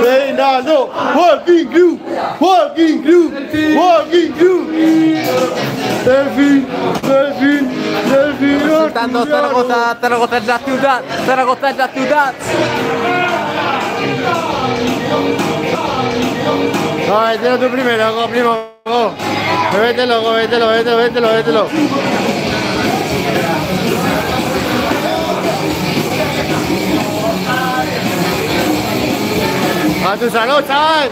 Reinaldo, Walking Crew, Walking Crew, Walking Crew. Delfín, Delfín, Delfín. Resultando Zaragoza, Zaragoza es la ciudad, Zaragoza es la ciudad. Vételo tú primero, go, primo, go. Vételo, vételo, vételo, vételo, vételo. A tu salud, chaval.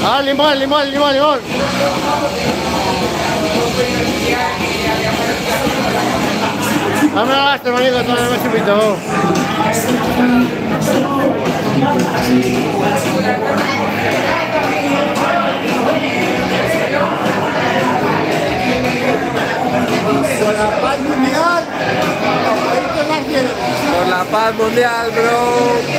Ah, limón, limón, limón, limón. Dame la gasto, manito, todo el chupito. Por la paz mundial. Por la paz mundial, bro.